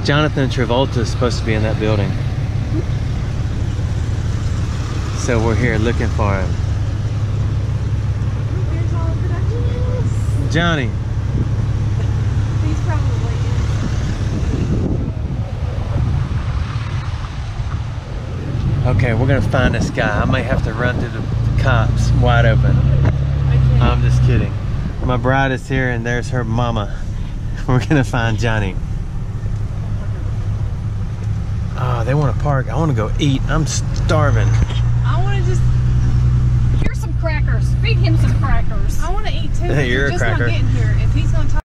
Jonathan Travolta is supposed to be in that building. So we're here looking for him. Here's all the productions. Johnny. He's probably in. Okay, we're gonna find this guy. I might have to run through the cops wide open. I'm just kidding. My bride is here and there's her mama. We're gonna find Johnny. Oh, they want to park. I want to go eat. I'm starving. I want to just... Here's some crackers. Feed him some crackers. I want to eat too. Hey, you're a just cracker. Not getting here. If he's going to talk...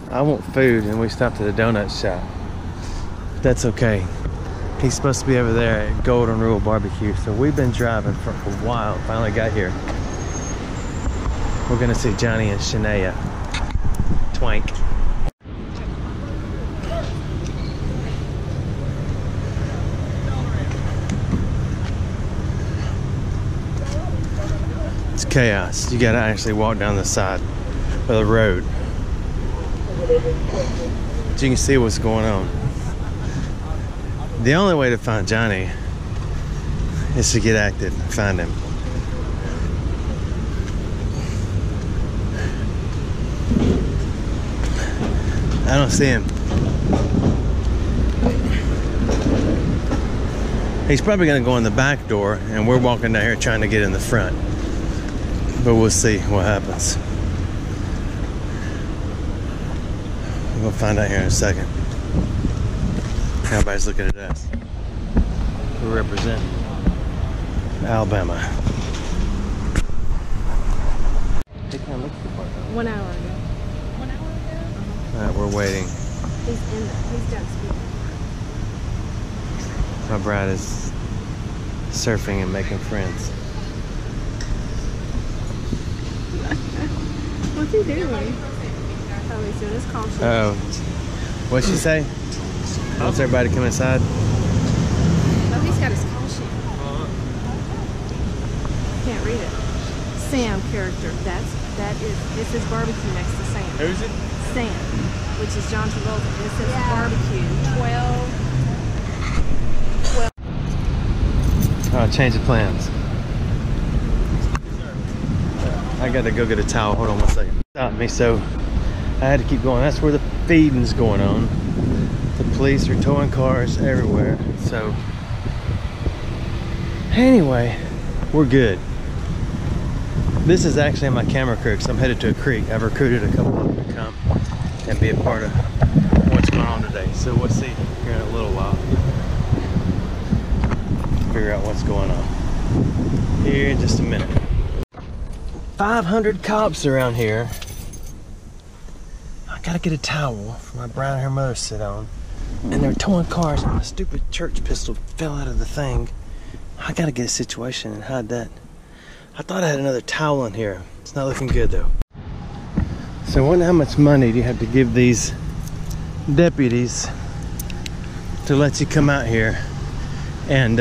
I want food and we stopped at a donut shop. That's okay. He's supposed to be over there at Golden Rule Barbecue. So we've been driving for a while. Finally got here. We're gonna see Johnny and Shania. Twank. It's chaos. You gotta actually walk down the side of the road. So you can see what's going on. The only way to find Johnny is to get active and find him. I don't see him. He's probably gonna go in the back door and we're walking down here trying to get in the front. But we'll see what happens. We'll find out here in a second. Everybody's looking at us. We represent Alabama. 1 hour ago. 1 hour ago? Alright, we're waiting. He's done speaking. My bride is surfing and making friends. What's he doing? Oh, he's doing his caution. Uh oh. What'd she say? Wants everybody to come inside? Oh, he's got his caution. Can't read it. Sam character. It's his barbecue next to Sam. Who's it? Sam, which is John Travolta. And it says barbecue. 12. Oh, change the plans. I gotta go get a towel. Hold on one second. Stopped me, so I had to keep going. That's where the feeding's going on. The police are towing cars everywhere. So anyway, we're good. This is actually my camera crew because I'm headed to a creek. I've recruited a couple of them to come and be a part of what's going on today. So we'll see here in a little while. Figure out what's going on here in just a minute. 500 cops around here. I gotta get a towel for my bride and her mother to sit on. And they're towing cars and my stupid church pistol fell out of the thing. I gotta get a situation and hide that. I thought I had another towel in here. It's not looking good though. So I wonder how much money do you have to give these deputies to let you come out here and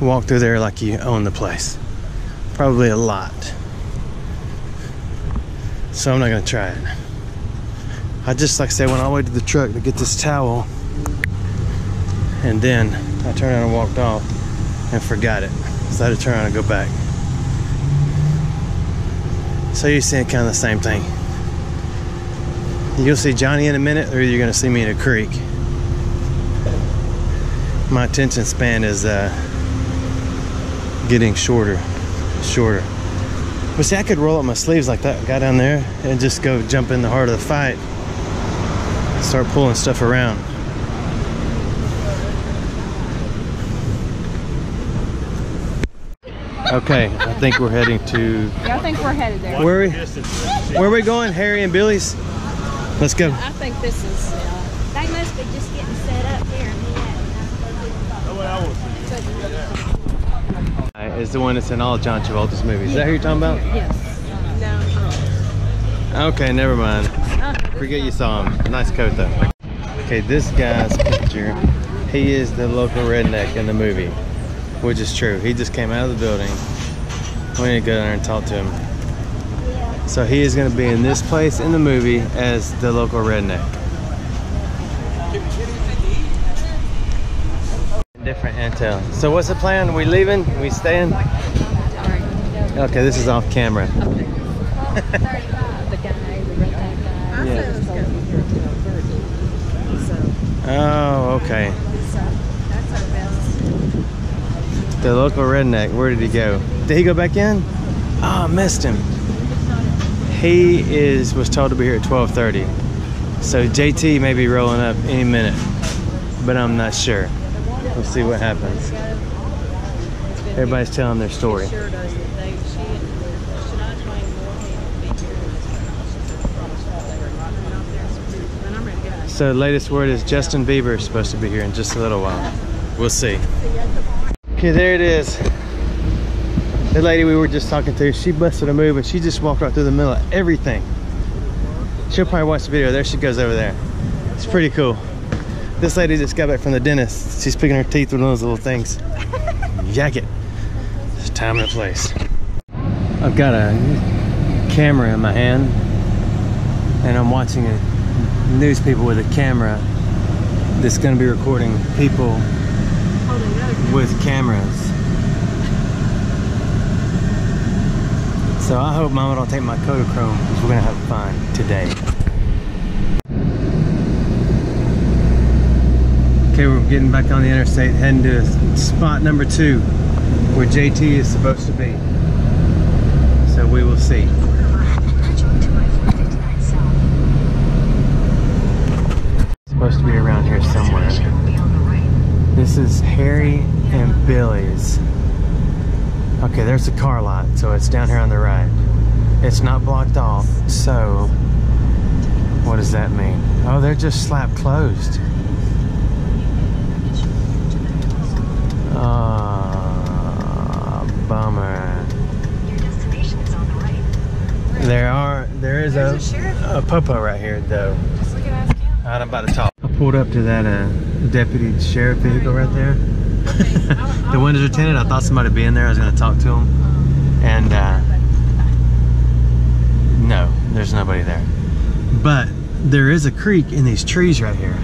walk through there like you own the place. Probably a lot. So I'm not gonna try it. I just, like I said, went all the way to the truck to get this towel, and then I turned around and walked off and forgot it. So I had to turn around and go back. So you're seeing kind of the same thing. You'll see Johnny in a minute, or you're gonna see me in a creek. My attention span is getting shorter. But see, I could roll up my sleeves like that guy down there and just go jump in the heart of the fight. Start pulling stuff around. Okay, I think we're heading to... Yeah, I think we're headed there. Where are we going? Harry and Billy's? Let's go. I think this is... They must be just getting set up here. Is the one that's in all John Travolta's movies. Is that who you're talking about? Yes. No. Okay, never mind. Forget you saw him. Nice coat though. Okay, this guy's picture, he is the local redneck in the movie, which is true. He just came out of the building. We need to go down there and talk to him. So he is going to be in this place in the movie as the local redneck. Different intel. So what's the plan? We leaving? We staying? Okay, this is off camera. Oh, okay. The local redneck, where did he go? Did he go back in? Oh, I missed him. He was told to be here at 12:30. So JT may be rolling up any minute, but I'm not sure. We'll see what happens. Everybody's telling their story. So the latest word is Justin Bieber is supposed to be here in just a little while. We'll see. Okay, there it is. The lady we were just talking to, she busted a move and she just walked right through the middle of everything. She'll probably watch the video. There she goes over there. It's pretty cool. This lady just got back from the dentist. She's picking her teeth with those little things. Yak it. It's time and a place. I've got a camera in my hand and I'm watching news people with a camera that's going to be recording people with cameras. So I hope Mama don't take my Kodachrome because we're going to have fun today. Okay, we're getting back on the interstate, heading to spot number 2 where JT is supposed to be. So we will see. It's supposed to be around here somewhere. This is Harry and Billy's. Okay, there's the car lot, so it's down here on the right. It's not blocked off, so what does that mean? Oh, they're just slap closed. Bummer. There is a popo right here though. Just look at us. I'm about to talk. I pulled up to that deputy sheriff vehicle right there. The windows are tinted. I thought somebody would be in there. I was going to talk to him. And no, there's nobody there. But there is a creek in these trees right here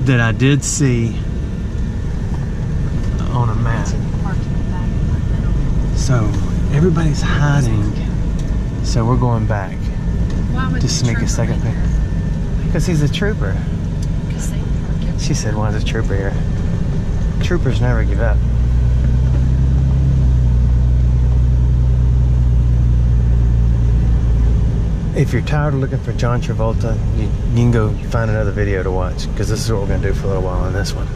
that I did see on a map. So everybody's hiding. So we're going back to sneak a second picture. Because he's a trooper. She said, why is a trooper here? Troopers never give up. If you're tired of looking for John Travolta, you can go find another video to watch, because this is what we're going to do for a little while on this one.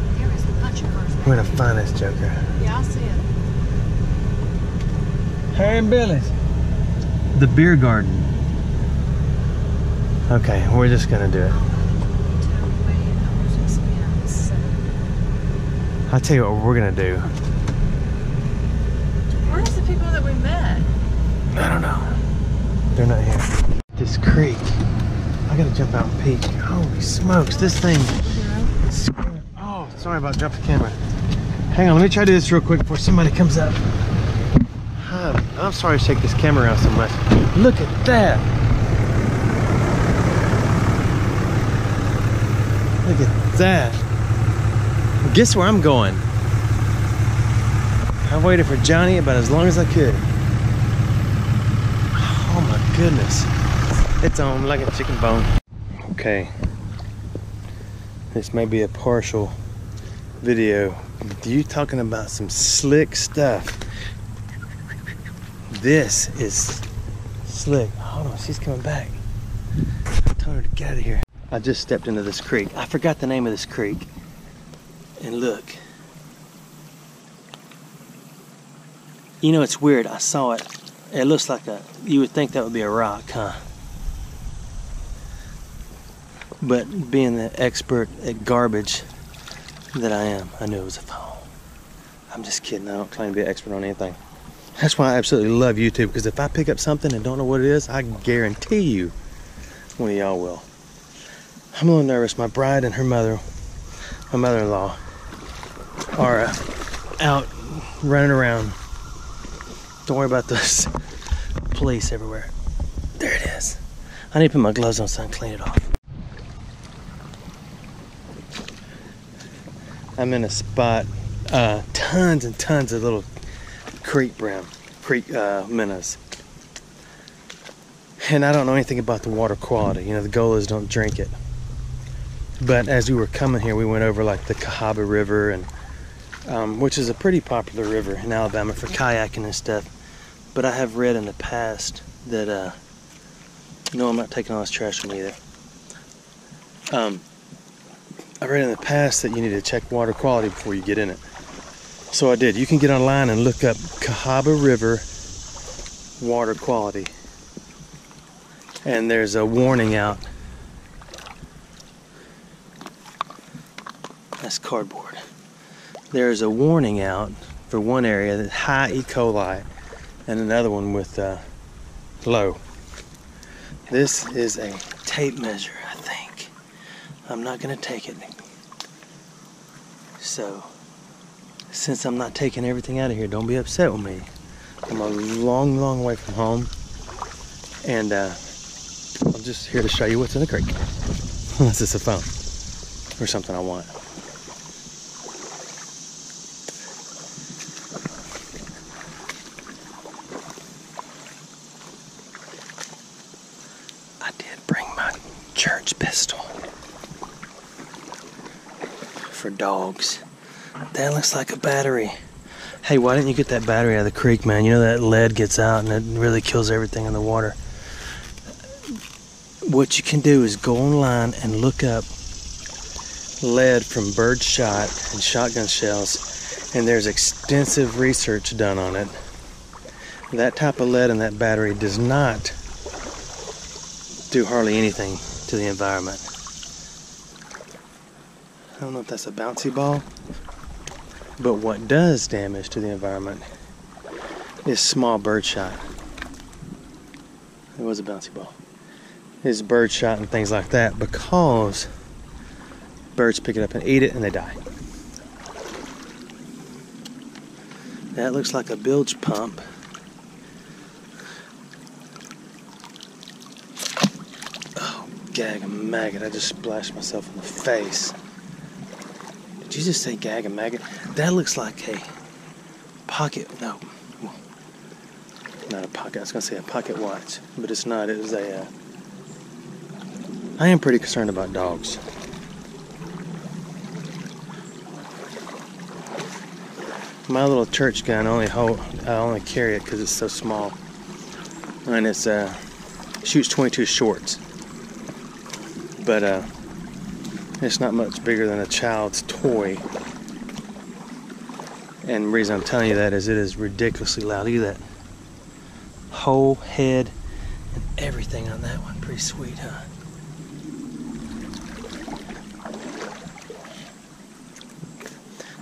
We're going to find this joker. Yeah, I see it. Harry and Billy's. The beer garden. Okay, we're just going to do it. I'll tell you what we're going to do. Where's the people that we met? I don't know. They're not here. This creek. I gotta jump out and peek. Holy smokes, this thing. Oh, sorry about dropping the camera. Hang on, let me try to do this real quick before somebody comes up. I'm sorry to take this camera around so much. Look at that. Look at that. Guess where I'm going? I waited for Johnny about as long as I could. Oh my goodness. It's on like a chicken bone. Okay. This may be a partial video. You talking about some slick stuff. This is slick. Hold on, she's coming back. I told her to get out of here. I just stepped into this creek. I forgot the name of this creek. And look. You know, it's weird. I saw it. It looks like you would think that would be a rock, huh? But being the expert at garbage that I am, I knew it was a phone. I'm just kidding. I don't claim to be an expert on anything. That's why I absolutely love YouTube, because if I pick up something and don't know what it is, I guarantee you one of y'all will. I'm a little nervous. My bride and her mother, my mother-in-law, are out running around. Don't worry about this police everywhere. There it is. I need to put my gloves on so I can clean it off. I'm in a spot, tons and tons of little creek minnows. And I don't know anything about the water quality. You know, the goal is don't drink it. But as we were coming here, we went over like the Cahaba River, and which is a pretty popular river in Alabama for kayaking and stuff. But I have read in the past that, no, I'm not taking all this trash from me either. I read in the past that you need to check water quality before you get in it. So I did. You can get online and look up Cahaba River water quality. And there's a warning out. That's cardboard. There's a warning out for one area that high E. coli and another one with low. This is a tape measure, I think. I'm not gonna take it. So, since I'm not taking everything out of here, don't be upset with me. I'm a long, long way from home. And I'm just here to show you what's in the creek. Unless it's a phone or something I want. I did bring my church pistol for dogs. That looks like a battery. Hey, why didn't you get that battery out of the creek, man? You know that lead gets out and it really kills everything in the water. What you can do is go online and look up lead from bird shot and shotgun shells, and there's extensive research done on it. That type of lead in that battery does not do hardly anything to the environment. I don't know if that's a bouncy ball, but what does damage to the environment is small bird shot. It was a bouncy ball. Is bird shot and things like that, because birds pick it up and eat it and they die. That looks like a bilge pump. Oh, gag and maggot. I just splashed myself in the face. Did you just say gag and maggot? That looks like a pocket, no, not a pocket. I was going to say a pocket watch, but it's not. It was a, I am pretty concerned about dogs. My little church gun, I only carry it because it's so small, and it's shoots 22 shorts, but it's not much bigger than a child's toy. And the reason I'm telling you that is it is ridiculously loud. Look at that whole head and everything on that one. Pretty sweet, huh?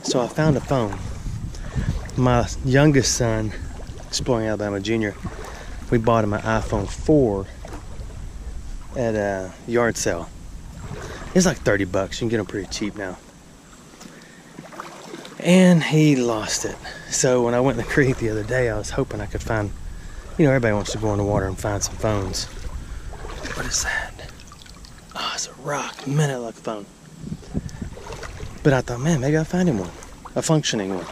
So I found a phone. My youngest son, Exploring Alabama Jr., we bought him an iPhone 4 at a yard sale. It's like 30 bucks. You can get them pretty cheap now. And he lost it. So when I went in the creek the other day, I was hoping I could find, you know, everybody wants to go in the water and find some phones. What is that? Oh, it's a rock. Man, I like a phone. But I thought, man, maybe I'll find him one. A functioning one.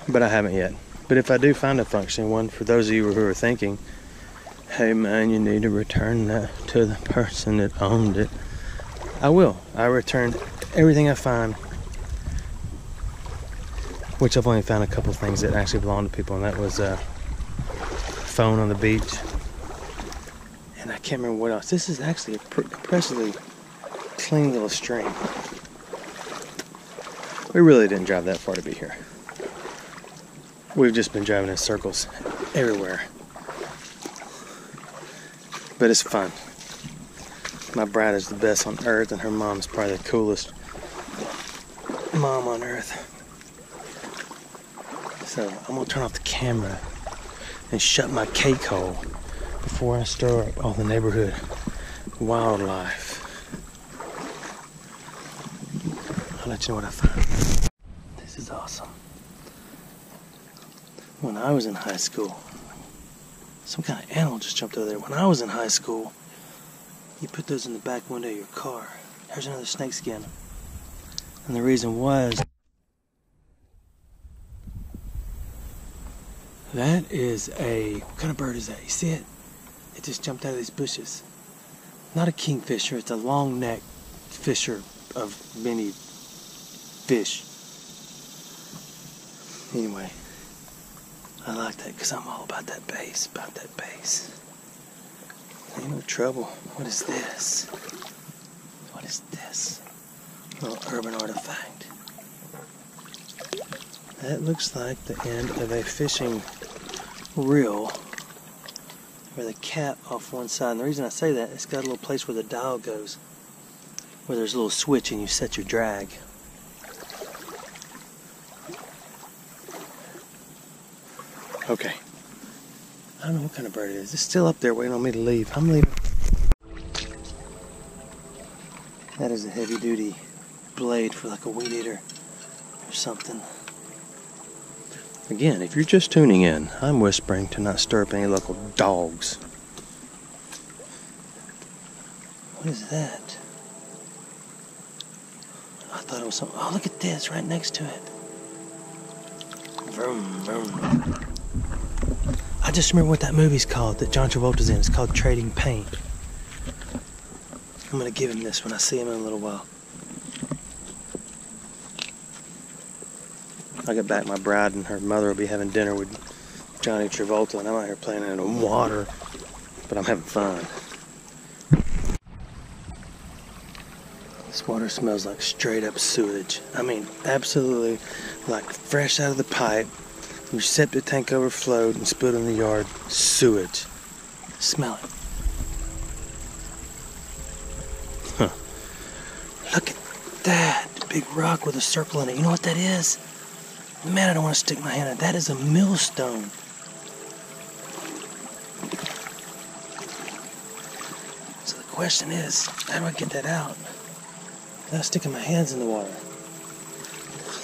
But I haven't yet. But if I do find a functioning one, for those of you who are thinking, hey man, you need to return that to the person that owned it, I will. I return everything I find, which I've only found a couple things that actually belong to people, and that was a phone on the beach. And I can't remember what else. This is actually a impressively clean little stream. We really didn't drive that far to be here. We've just been driving in circles everywhere. But it's fun. My bride is the best on earth, and her mom's probably the coolest mom on earth. So I'm gonna turn off the camera and shut my cake hole before I stir up all the neighborhood wildlife. I'll let you know what I find. This is awesome. When I was in high school, Some kind of animal just jumped over there. When I was in high school, you put those in the back window of your car. There's another snake skin. And the reason was, that is what kind of bird is that? You see it? It just jumped out of these bushes. Not a kingfisher, it's a long-necked fisher of many fish. Anyway, I like that because I'm all about that bass, Ain't no trouble. What is this? What is this? A little urban artifact. That looks like the end of a fishing reel where the cap off one side. And the reason I say that, it's got a little place where the dial goes, where there's a little switch and you set your drag. Okay. I don't know what kind of bird it is. It's still up there waiting on me to leave. I'm leaving. That is a heavy duty blade for like a weed eater or something. Again, if you're just tuning in, I'm whispering to not stir up any local dogs. What is that? I thought it was something. Oh, look at this right next to it. Vroom, vroom. I just remember what that movie's called that John Travolta's in. It's called Trading Paint. I'm going to give him this when I see him in a little while. I get back, my bride and her mother will be having dinner with Johnny Travolta, and I'm out here playing in the water, but I'm having fun. This water smells like straight up sewage. I mean, absolutely like fresh out of the pipe. Your septic tank overflowed and spilled in the yard. Sewage. Smell it. Huh. Look at that. Big rock with a circle in it. You know what that is? Man, I don't want to stick my hand in it. That is a millstone. So the question is, how do I get that out without sticking my hands in the water?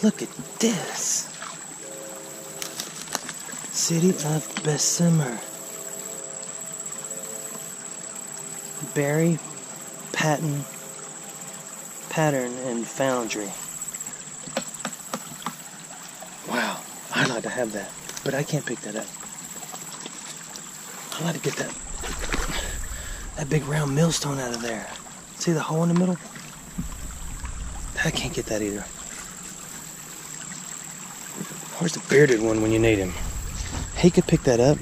Look at this. City of Bessemer. Berry, Pattern and Foundry. Wow, I'd like to have that, but I can't pick that up. I'd like to get that big round millstone out of there. See the hole in the middle? I can't get that either. Where's the bearded one when you need him? He could pick that up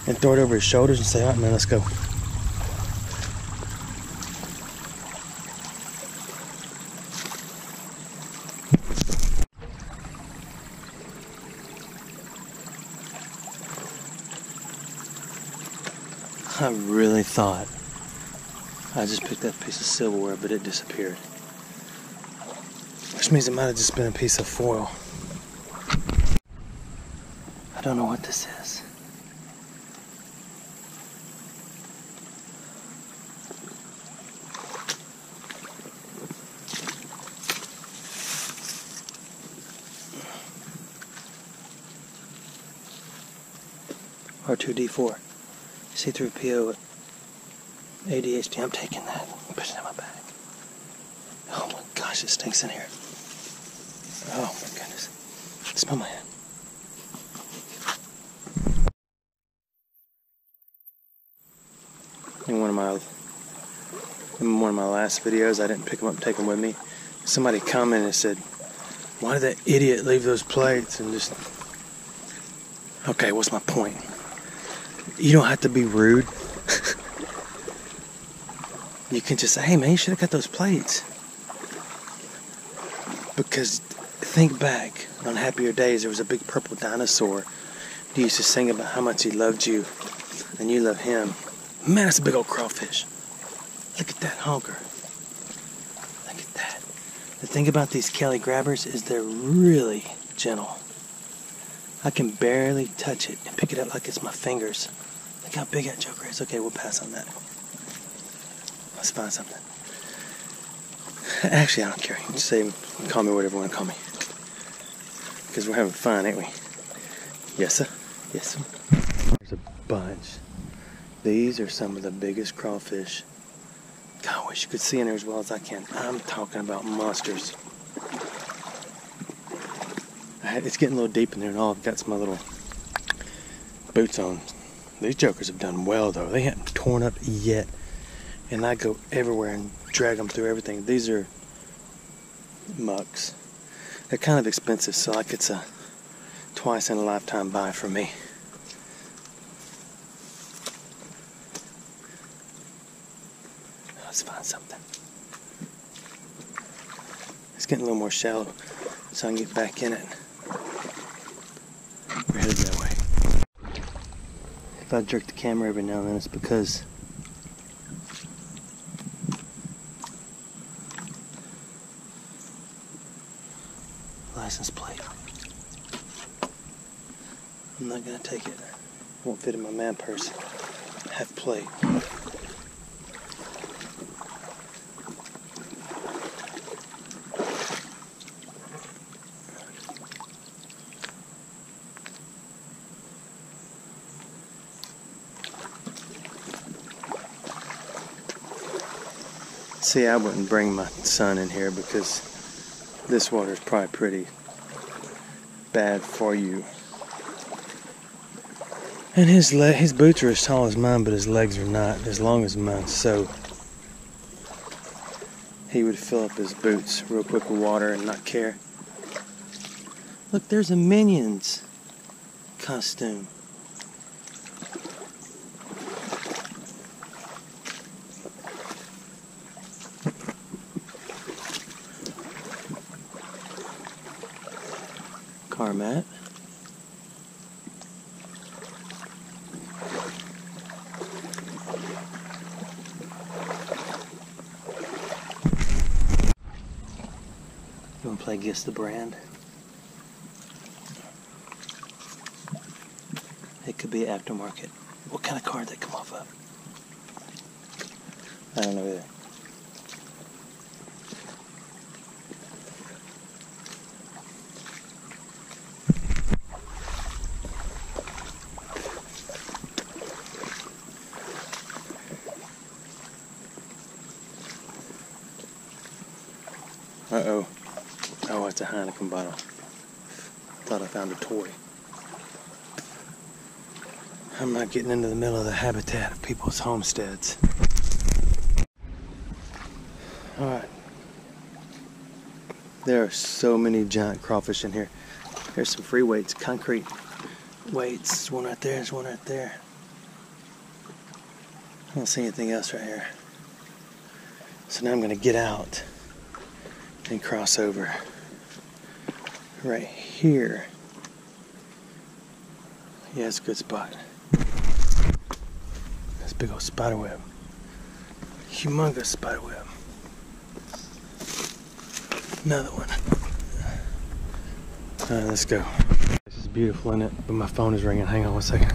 and throw it over his shoulders and say, all right, man, let's go. I really thought I just picked up a piece of silverware, but it disappeared. Which means it might have just been a piece of foil. I don't know what this is. R2D4. See-through PO ADHD. I'm taking that. I'm putting it in my bag. Oh my gosh, it stinks in here. Oh my goodness. Smell my hand. In one of my last videos, I didn't pick them up and take them with me. Somebody commented and said, "Why did that idiot leave those plates?" And just, okay, what's my point? You don't have to be rude. You can just say, "Hey man, you should have got those plates." Because think back on happier days, there was a big purple dinosaur who used to sing about how much he loved you and you love him. Man, that's a big old crawfish. Look at that honker. Look at that. The thing about these Kelly grabbers is they're really gentle. I can barely touch it and pick it up like it's my fingers. Look how big that joker is. Okay, we'll pass on that. Let's find something. Actually, I don't care. You can say, call me whatever you want to call me. Because we're having fun, ain't we? Yes, sir. Yes, sir. There's a bunch. These are some of the biggest crawfish. God, I wish you could see in there as well as I can. I'm talking about monsters. It's getting a little deep in there and all. I've got some of my little boots on. These jokers have done well though. They haven't torn up yet. And I go everywhere and drag them through everything. These are mucks. They're kind of expensive, so like it's a twice in a lifetime buy for me. Let's find something. It's getting a little more shallow, so I can get back in it. We're headed that way. If I jerk the camera every now and then, it's because license plate. I'm not gonna take it. Won't fit in my man purse. Half plate. See, I wouldn't bring my son in here because this water is probably pretty bad for you. And his boots are as tall as mine, but his legs are not as long as mine. So he would fill up his boots real quick with water and not care. Look, there's a Minions costume. Car mat. You want to play Guess the Brand? It could be aftermarket. What kind of car did they come off of? I don't know either. Uh-oh. Oh, it's a Heineken bottle. Thought I found a toy. I'm not getting into the middle of the habitat of people's homesteads. Alright. There are so many giant crawfish in here. There's some free weights, concrete weights. There's one right there, there's one right there. I don't see anything else right here. So now I'm going to get out and cross over right here. Yeah, it's a good spot. That's a big old spider web. Humongous spider web. Another one. Alright, let's go. This is beautiful, isn't it? But my phone is ringing. Hang on one second.